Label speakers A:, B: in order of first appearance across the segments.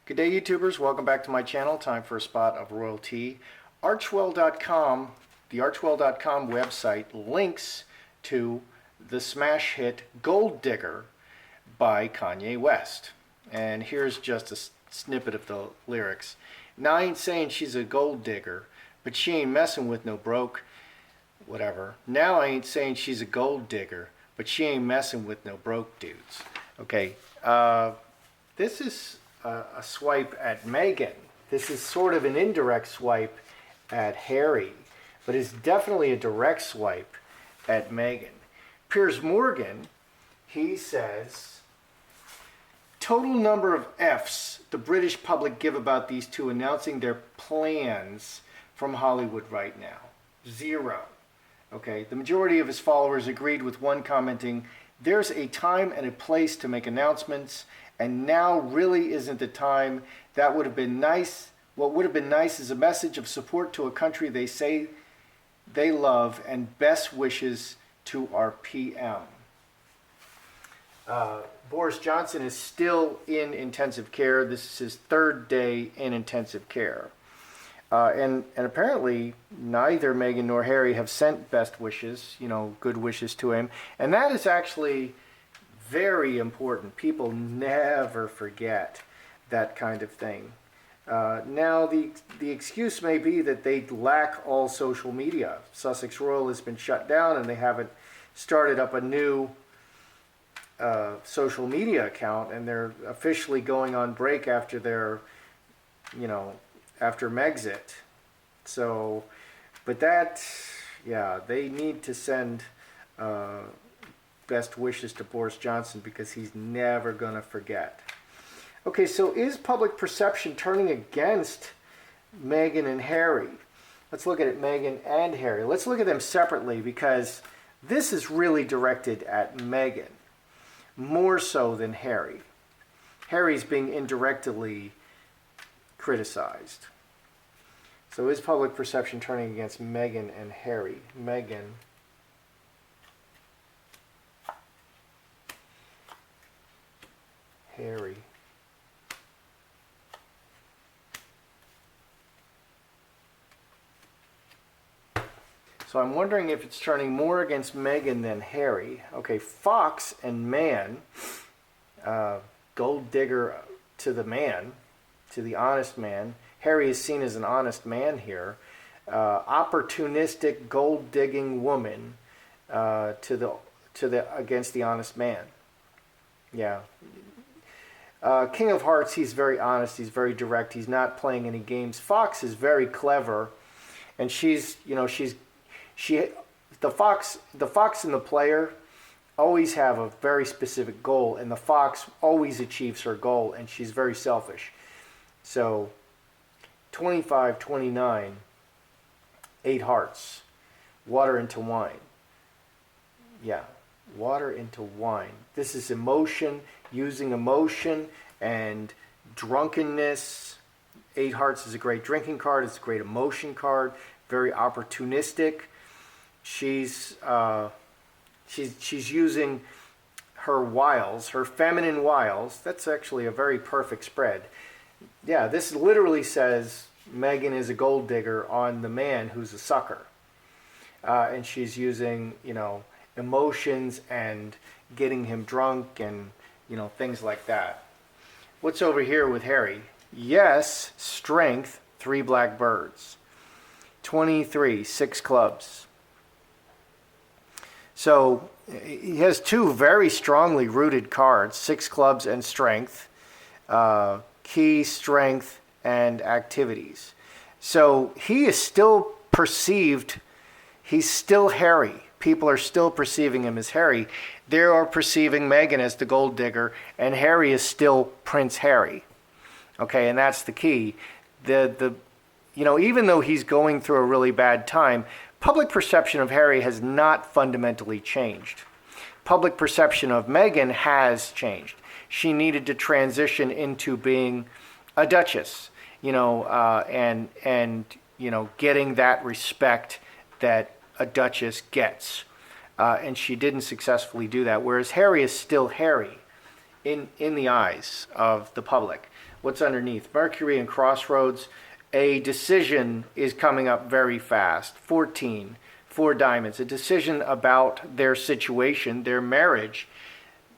A: Good day, YouTubers. Welcome back to my channel. Time for a spot of royalty. Archewell.com, the Archewell.com website links to the smash hit Gold Digger by Kanye West. And here's just a snippet of the lyrics. Now I ain't saying she's a gold digger, but she ain't messing with no broke, whatever. Now I ain't saying she's a gold digger, but she ain't messing with no broke dudes. Okay, this is a swipe at Megan. This is sort of an indirect swipe at Harry, but it's definitely a direct swipe at Megan. Piers Morgan, he says, total number of Fs the British public give about these two announcing their plans from Hollywood right now. 0. Okay, the majority of his followers agreed with one commenting, there's a time and a place to make announcements, and now really isn't the time. That would have been nice. What would have been nice is a message of support to a country they say they love and best wishes to our PM. Boris Johnson is still in intensive care. This is his 3rd day in intensive care. And apparently neither Meghan nor Harry have sent best wishes, good wishes to him. And that is actually very important. People never forget that kind of thing. Now, the excuse may be that they lack all social media. Sussex Royal has been shut down and they haven't started up a new social media account, and they're officially going on break after their, after Megxit. So, but that, yeah, they need to send best wishes to Boris Johnson because he's never going to forget. Okay, so is public perception turning against Meghan and Harry? Let's look at it, Meghan and Harry. Let's look at them separately because this is really directed at Meghan, more so than Harry. Harry's being indirectly criticized. So is public perception turning against Meghan and Harry? Meghan, Harry. So I'm wondering if it's turning more against Meghan than Harry. Okay, Fox and Man, gold digger to the man, to the honest man. Harry is seen as an honest man here. Opportunistic gold digging woman to the against the honest man. Yeah. King of Hearts, he's very honest, he's very direct, he's not playing any games. Fox is very clever, and the fox and the player always have a very specific goal, and the fox always achieves her goal, and she's very selfish. So 25, 29, 8 hearts, water into wine. Yeah, water into wine. This is emotion, using emotion and drunkenness. 8 hearts is a great drinking card. It's a great emotion card. Very opportunistic. She's using her wiles, her feminine wiles. That's actually a very perfect spread. Yeah, this literally says Meghan is a gold digger on the man who's a sucker. And she's using, emotions and getting him drunk and, things like that. What's over here with Harry? Yes, strength, 3 black birds. 23, 6 clubs. So he has 2 very strongly rooted cards, 6 clubs and strength. Key, strength, and activities. So he is still perceived, he's still Harry. People are still perceiving him as Harry. They are perceiving Meghan as the gold digger, and Harry is still Prince Harry. Okay, and that's the key. Even though he's going through a really bad time, public perception of Harry has not fundamentally changed. Public perception of Meghan has changed. She needed to transition into being a duchess, and getting that respect that a duchess gets. And she didn't successfully do that, whereas Harry is still Harry. in the eyes of the public. What's underneath? Mercury and Crossroads. A decision is coming up very fast. 14, 4 diamonds. A decision about their situation, their marriage.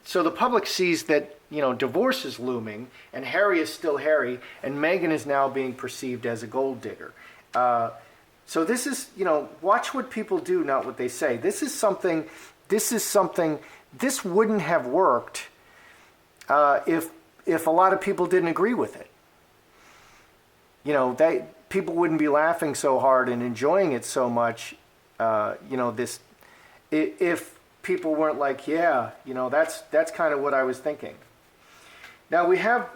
A: So the public sees that, divorce is looming, and Harry is still Harry, and Meghan is now being perceived as a gold digger. So this is, watch what people do, not what they say. This wouldn't have worked if a lot of people didn't agree with it. People wouldn't be laughing so hard and enjoying it so much. If people weren't like, yeah, that's kind of what I was thinking. Now we have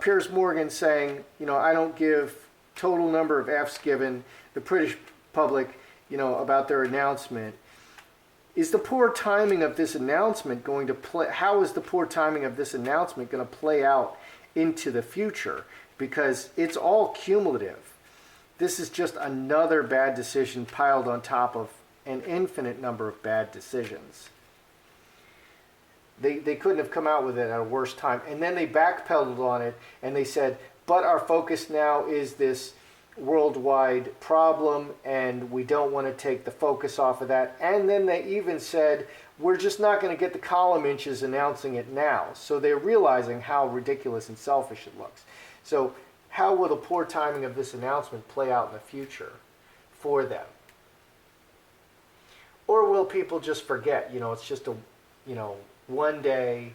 A: Piers Morgan saying, I don't give total number of Fs given the British public, about their announcement. Is the poor timing of this announcement going to play? How is the poor timing of this announcement going to play out into the future? Because it's all cumulative. This is just another bad decision piled on top of an infinite number of bad decisions. They couldn't have come out with it at a worse time. And then they backpedaled on it and they said, but our focus now is this worldwide problem and we don't want to take the focus off of that. And then they even said, we're just not going to get the column inches announcing it now. So they're realizing how ridiculous and selfish it looks. So how will the poor timing of this announcement play out in the future for them? Or will people just forget, it's just a, one day,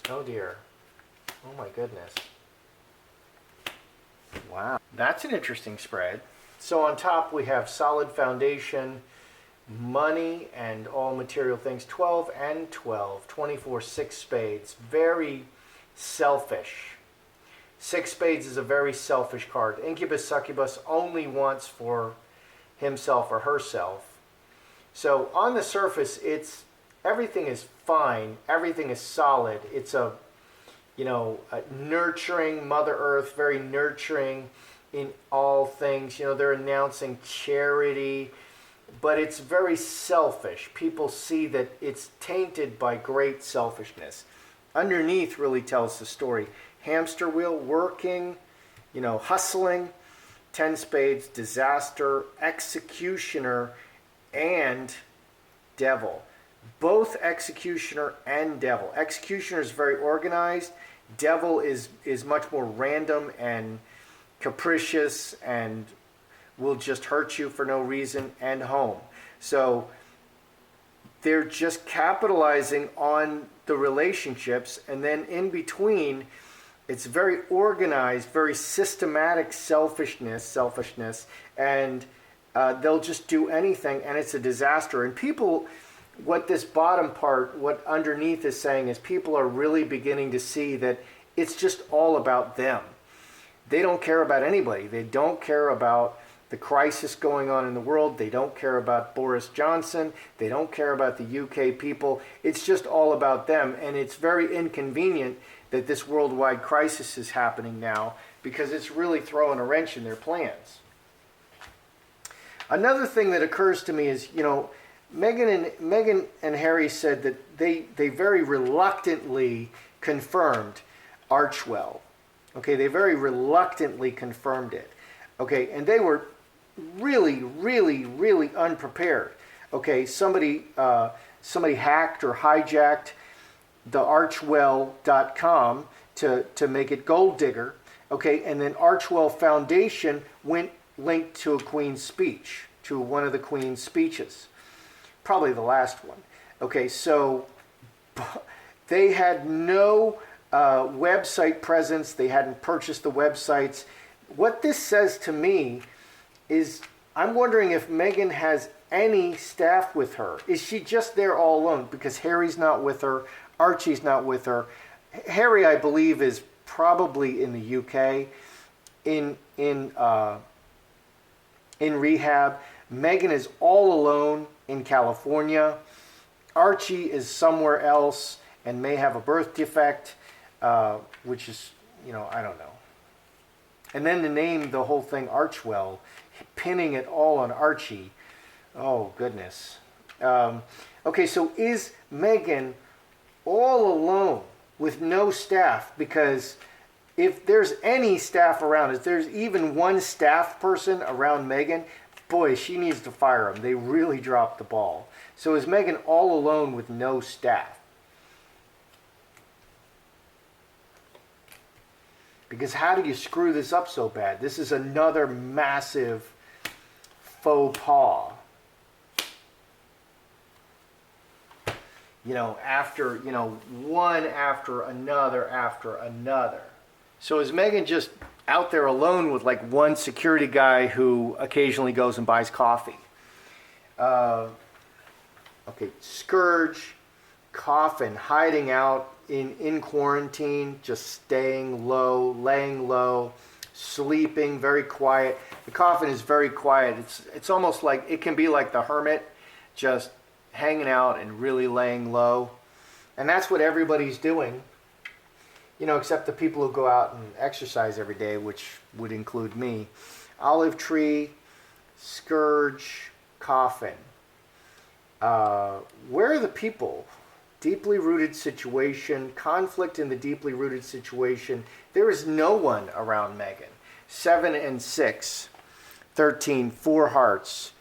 A: oh dear, oh my goodness. Wow, that's an interesting spread. So on top we have solid foundation, money and all material things, 12 and 12, 24, 6 spades, very selfish. 6 spades is a very selfish card. Incubus, succubus only wants for himself or herself. So on the surface, everything is fine. Everything is solid. It's a nurturing Mother Earth, very nurturing in all things. They're announcing charity, but it's very selfish. People see that it's tainted by great selfishness. Underneath really tells the story. Hamster wheel, working, hustling, 10 spades, disaster, executioner, and devil. Both executioner and devil. Executioner is very organized. Devil is much more random and capricious and will just hurt you for no reason, and home. So they're just capitalizing on the relationships, and then in between, it's very organized, very systematic selfishness, and they'll just do anything, and it's a disaster. And people, what this bottom part, what underneath is saying is people are really beginning to see that it's just all about them. They don't care about anybody. They don't care about the crisis going on in the world. They don't care about Boris Johnson. They don't care about the UK people. It's just all about them, and it's very inconvenient that this worldwide crisis is happening now because it's really throwing a wrench in their plans. Another thing that occurs to me is, Meghan and Harry said that they very reluctantly confirmed Archewell. Okay, they very reluctantly confirmed it. Okay, and they were really, really, really unprepared. Okay, somebody hacked or hijacked the Archewell.com to make it Gold Digger. Okay, and then Archewell Foundation went linked to a Queen's speech, to one of the Queen's speeches. Probably the last one. Okay, so they had no website presence. They hadn't purchased the websites. What this says to me is I'm wondering if Meghan has any staff with her. Is she just there all alone? Because Harry's not with her. Archie's not with her. Harry, I believe, is probably in the UK, in rehab. Meghan is all alone in California. Archie is somewhere else and may have a birth defect, which is, I don't know. And then to name the whole thing Archewell, pinning it all on Archie. Oh, goodness. Okay, so is Meghan all alone with no staff, because if there's any staff around, if there's even one staff person around Meghan, boy, she needs to fire them. They really dropped the ball. So is Meghan all alone with no staff? Because how do you screw this up so bad? This is another massive faux pas. You know, after, you know, one after another after another. So is Meghan just out there alone with like one security guy who occasionally goes and buys coffee? Okay, Scourge, Coffin, hiding out in quarantine, just staying low, laying low, sleeping, very quiet. The Coffin is very quiet. It's almost like, it can be like the hermit, just hanging out and really laying low. And that's what everybody's doing, you know, except the people who go out and exercise every day, which would include me. Olive Tree, Scourge, Coffin. Where are the people? Deeply rooted situation, conflict in the deeply rooted situation. There is no one around Meghan. 7 and 6, 13, 4 hearts.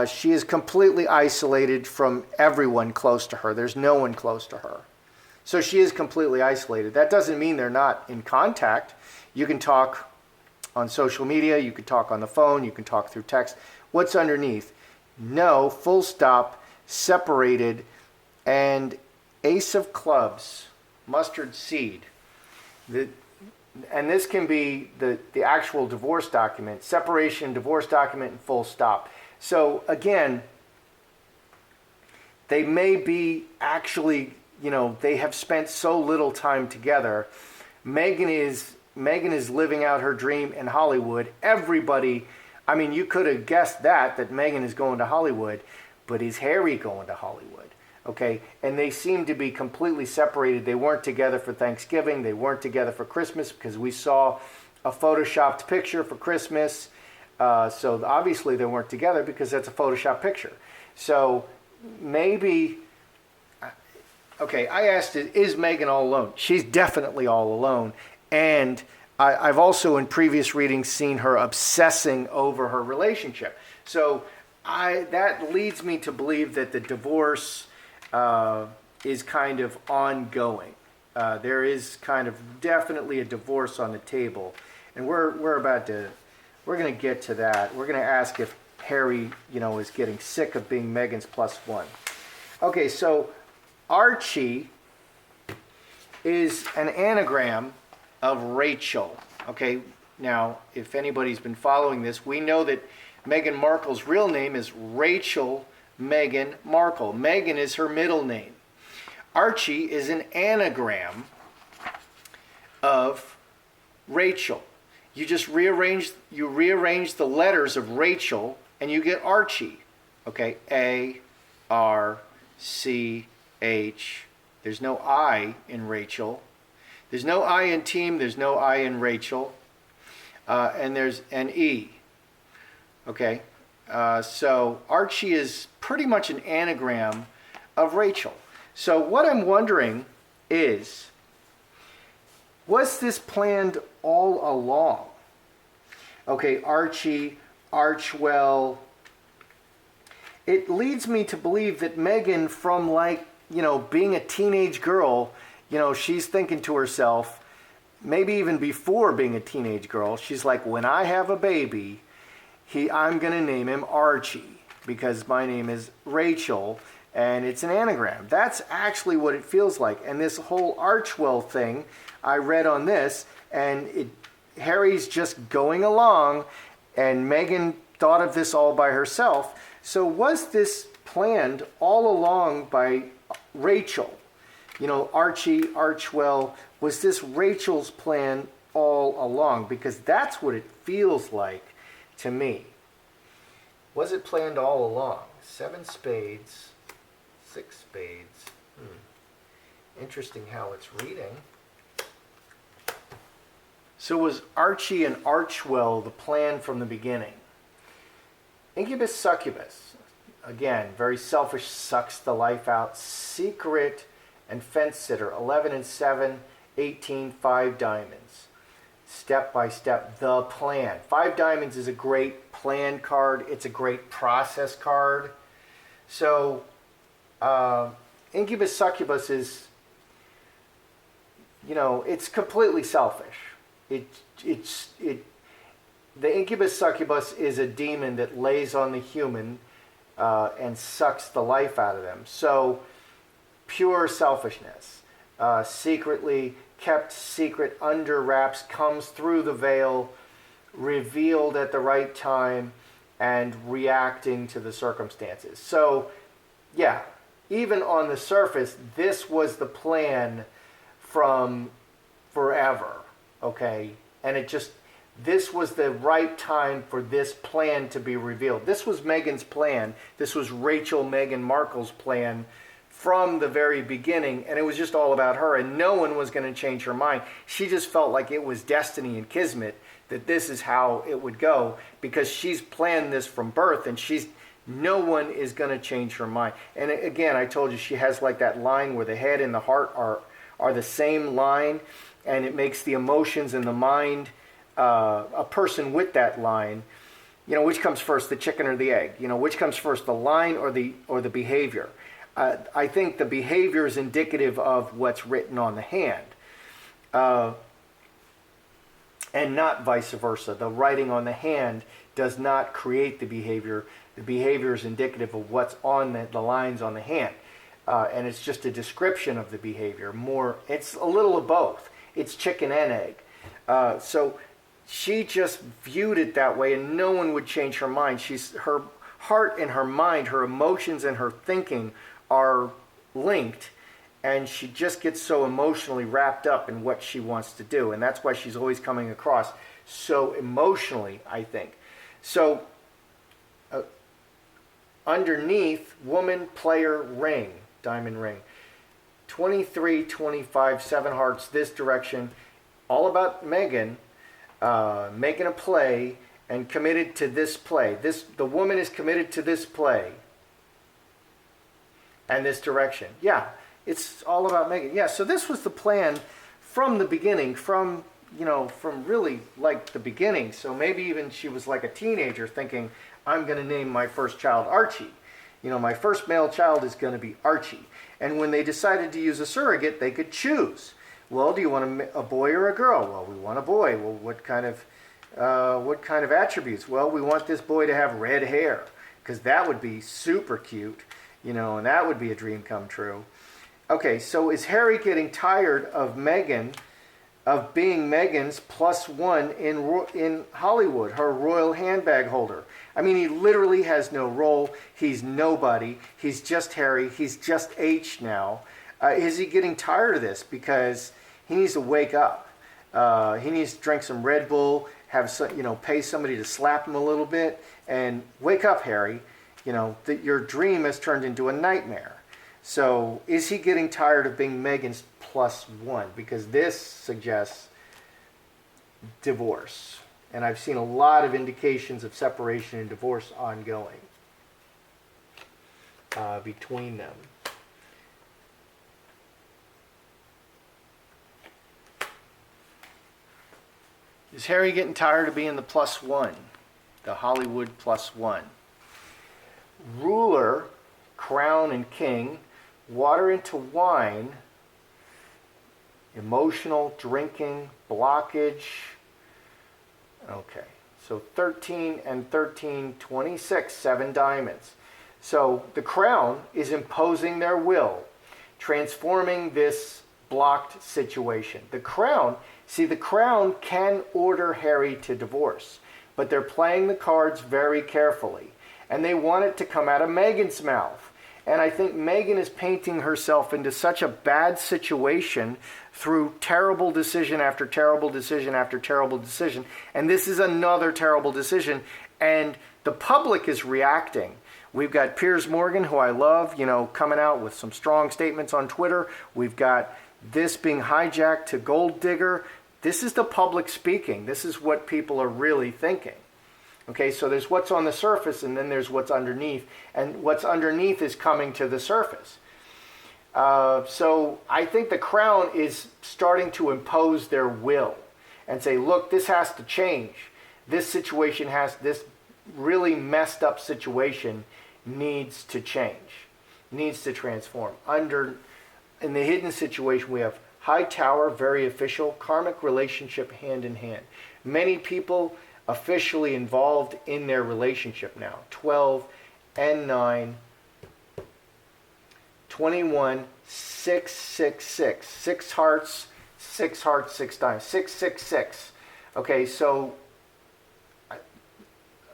A: She is completely isolated from everyone close to her. There's no one close to her. So she is completely isolated. That doesn't mean they're not in contact. You can talk on social media, you can talk on the phone, you can talk through text. What's underneath? No, full stop, separated, and Ace of Clubs, mustard seed. And this can be the actual divorce document, separation, divorce document, and full stop. So again, they may be actually, you know, they have spent so little time together. Meghan is living out her dream in Hollywood. Everybody, I mean, you could have guessed that Meghan is going to Hollywood, but is Harry going to Hollywood? Okay, and they seem to be completely separated. They weren't together for Thanksgiving. They weren't together for Christmas, because we saw a photoshopped picture for Christmas. So obviously they weren't together because that's a Photoshop picture. So maybe, okay, I asked, is Meghan all alone? She's definitely all alone. And I've also in previous readings seen her obsessing over her relationship. So that leads me to believe that the divorce is kind of ongoing. There is kind of definitely a divorce on the table. And we're going to get to that. We're going to ask if Harry, you know, is getting sick of being Meghan's +1. Okay, so Archie is an anagram of Rachel. Okay, now, if anybody's been following this, we know that Meghan Markle's real name is Rachel Meghan Markle. Meghan is her middle name. Archie is an anagram of Rachel. You just rearrange the letters of Rachel and you get Archie. Okay, A-R-C-H. There's no I in Rachel. There's no I in team. There's no I in Rachel. And there's an E. Okay, so Archie is pretty much an anagram of Rachel. So what I'm wondering is, was this planned all along? Okay, Archie, Archewell. It leads me to believe that Meghan, from like, you know, being a teenage girl, you know, she's thinking to herself, maybe even before being a teenage girl, she's like, when I have a baby, I'm going to name him Archie because my name is Rachel and it's an anagram. That's actually what it feels like. And this whole Archewell thing, I read on this, and Harry's just going along, and Meghan thought of this all by herself. So was this planned all along by Rachel? You know, Archie, Archewell, was this Rachel's plan all along? Because that's what it feels like to me. Was it planned all along? 7 spades, 6 spades. Interesting how it's reading. So was Archie and Archewell the plan from the beginning? Incubus, succubus. Again, very selfish, sucks the life out. Secret and fence sitter, 11 and 7, 18, 5 diamonds. Step by step, the plan. 5 diamonds is a great plan card. It's a great process card. So, Incubus Succubus is, it's completely selfish. The Incubus Succubus is a demon that lays on the human and sucks the life out of them. So, pure selfishness, secretly kept secret under wraps, comes through the veil, revealed at the right time, and reacting to the circumstances. So, yeah, even on the surface, this was the plan from forever, okay? And this was the right time for this plan to be revealed. This was Meghan's plan. This was Meghan Markle's plan from the very beginning, and it was just all about her, and no one was going to change her mind. She just felt like it was destiny and kismet, that this is how it would go, because she's planned this from birth, and no one is going to change her mind. And again, I told you, she has like that line where the head and the heart are the same line, and it makes the emotions and the mind a person with that line. Which comes first, the chicken or the egg? Which comes first, the line or the behavior? I think the behavior is indicative of what's written on the hand, and not vice versa. The writing on the hand does not create the behavior. The behavior is indicative of what's on the lines on the hand, and it's just a description of the behavior. It's a little of both. It's chicken and egg. So she just viewed it that way, and no one would change her mind. Her heart and her mind, her emotions and her thinking are linked, and she just gets so emotionally wrapped up in what she wants to do, and that's why she's always coming across so emotionally, I think. So underneath, woman, player, ring, diamond ring, 23, 25, 7 hearts, this direction, all about Meghan making a play and committed to this play. The woman is committed to this play and this direction. Yeah, it's all about Meghan. Yeah, so this was the plan from the beginning, from really like the beginning. So maybe even she was like a teenager thinking, I'm going to name my first child Archie. My first male child is going to be Archie. And when they decided to use a surrogate, they could choose. Well, do you want a boy or a girl? Well, we want a boy. Well, what kind of attributes? Well, we want this boy to have red hair, because that would be super cute. And that would be a dream come true. Okay, so is Harry getting tired of being Meghan's +1 in Hollywood, her royal handbag holder? I mean, he literally has no role. He's nobody. He's just Harry. He's just H now. Is he getting tired of this? Because he needs to wake up. He needs to drink some Red Bull, pay somebody to slap him a little bit, and wake up, Harry. That your dream has turned into a nightmare. So is he getting tired of being Meghan's +1? Because this suggests divorce. And I've seen a lot of indications of separation and divorce ongoing between them. Is Harry getting tired of being the +1? The Hollywood +1. Ruler, crown and king, water into wine, emotional, drinking, blockage. Okay, so 13 and 13, 26, 7 diamonds. So the crown is imposing their will, transforming this blocked situation. The crown can order Harry to divorce, but they're playing the cards very carefully. And they want it to come out of Meghan's mouth. And I think Meghan is painting herself into such a bad situation through terrible decision after terrible decision after terrible decision. And this is another terrible decision. And the public is reacting. We've got Piers Morgan, who I love, coming out with some strong statements on Twitter. We've got this being hijacked to Gold Digger. This is the public speaking. This is what people are really thinking. Okay, so there's what's on the surface, and then there's what's underneath, and what's underneath is coming to the surface. So I think the Crown is starting to impose their will and say, look, this has to change. This situation this really messed up situation needs to change, needs to transform. In the hidden situation, we have High Tower, very official, karmic relationship hand in hand. Many people officially involved in their relationship now. 12 and 9, 21, 6, 6, 6. 6 hearts, 6 hearts, 6 times. 6, 6, 6. Okay, so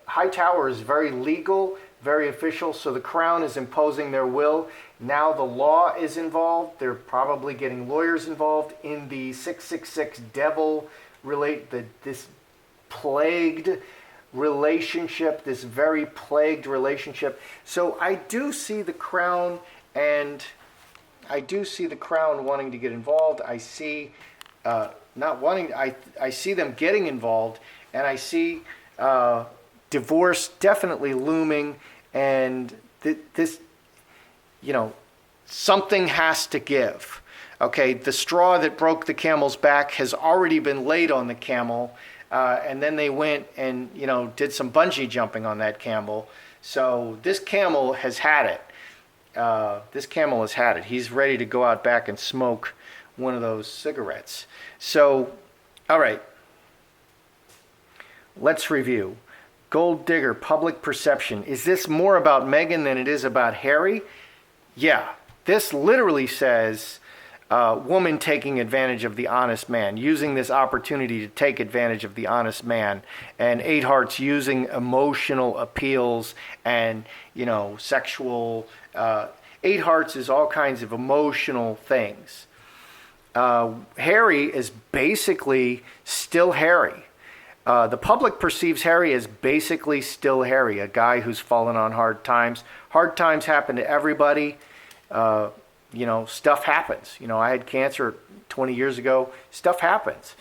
A: High Tower is very legal, very official, so the Crown is imposing their will. Now the law is involved. They're probably getting lawyers involved in the 666 devil this plagued relationship, this very plagued relationship. So I do see the Crown wanting to get involved. I see not wanting. I see them getting involved, and I see divorce definitely looming, and this, something has to give. Okay, the straw that broke the camel's back has already been laid on the camel, and then they went and did some bungee jumping on that camel. So this camel has had it. He's ready to go out back and smoke one of those cigarettes. So, all right, let's review. Gold digger, public perception. Is this more about Meghan than it is about Harry? Yeah, this literally says woman taking advantage of the honest man, using this opportunity to take advantage of the honest man, and 8 hearts using emotional appeals and, sexual. 8 hearts is all kinds of emotional things. Harry is basically still Harry. The public perceives Harry as basically still Harry, a guy who's fallen on hard times. Hard times happen to everybody. Stuff happens. I had cancer 20 years ago. Stuff happens.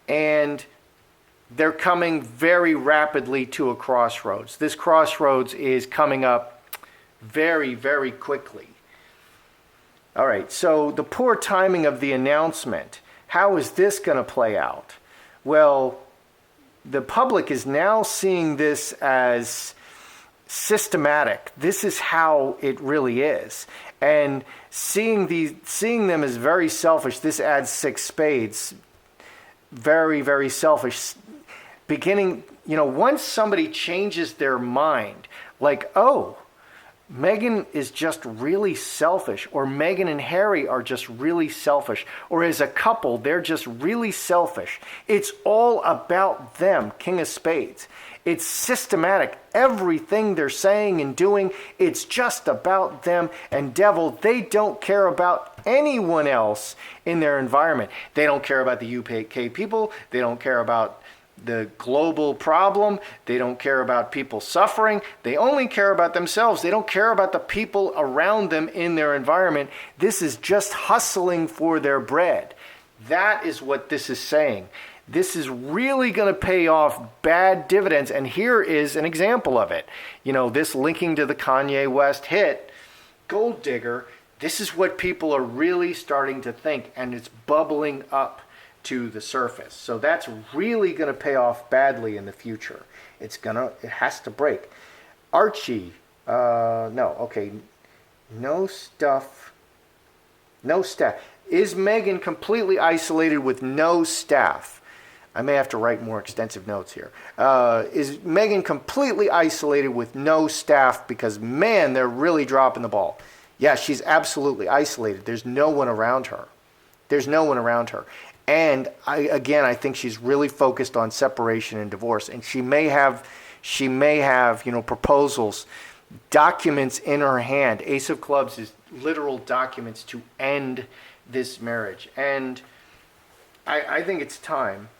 A: And they're coming very rapidly to a crossroads. This crossroads is coming up very, very quickly. All right, so the poor timing of the announcement. How is this going to play out? Well, the public is now seeing this as systematic. This is how it really is. And seeing them as very selfish, this adds 6 spades. Very, very selfish. Once somebody changes their mind, like, oh, Meghan is just really selfish, or Meghan and Harry are just really selfish, or as a couple, they're just really selfish. It's all about them, King of Spades. It's systematic. Everything they're saying and doing, it's just about them. And Devil, they don't care about anyone else in their environment. They don't care about the UK people. They don't care about the global problem. They don't care about people suffering. They only care about themselves. They don't care about the people around them in their environment. This is just hustling for their bread. That is what this is saying. This is really going to pay off bad dividends. And here is an example of it. This linking to the Kanye West hit, Gold Digger, this is what people are really starting to think, and it's bubbling up to the surface. So that's really going to pay off badly in the future. It has to break. Archie, no staff. Is Meghan completely isolated with no staff? I may have to write more extensive notes here. Is Meghan completely isolated with no staff? Because, man, they're really dropping the ball. Yeah, she's absolutely isolated. There's no one around her. And I think she's really focused on separation and divorce. And she may have, proposals, documents in her hand. Ace of Clubs is literal documents to end this marriage. And I think it's time.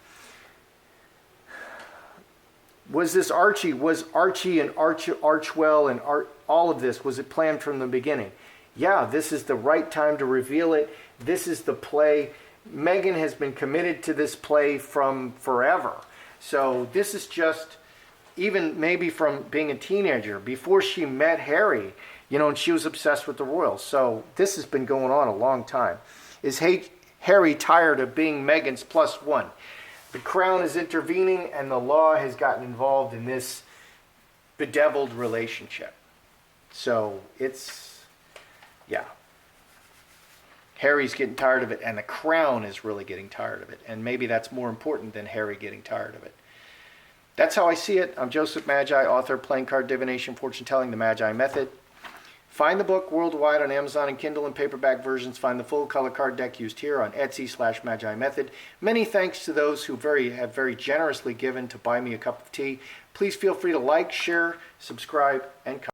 A: Was Archie and Archewell and all of this, was it planned from the beginning? Yeah, this is the right time to reveal it. This is the play. Meghan has been committed to this play from forever. So this is just, even maybe from being a teenager, before she met Harry, You know, and she was obsessed with the royals. So this has been going on a long time. Is Harry tired of being Meghan's plus one? The crown is intervening and the law has gotten involved in this bedeviled relationship. So it's, yeah. Harry's getting tired of it, and the crown is really getting tired of it. And maybe that's more important than Harry getting tired of it. That's how I see it. I'm Joseph Magi, author of Playing Card Divination, Fortune Telling, The Magi Method. Find the book worldwide on Amazon and Kindle and paperback versions. Find the full color card deck used here on Etsy/Magi Method. Many thanks to those who have very generously given to buy me a cup of tea. Please feel free to like, share, subscribe, and comment.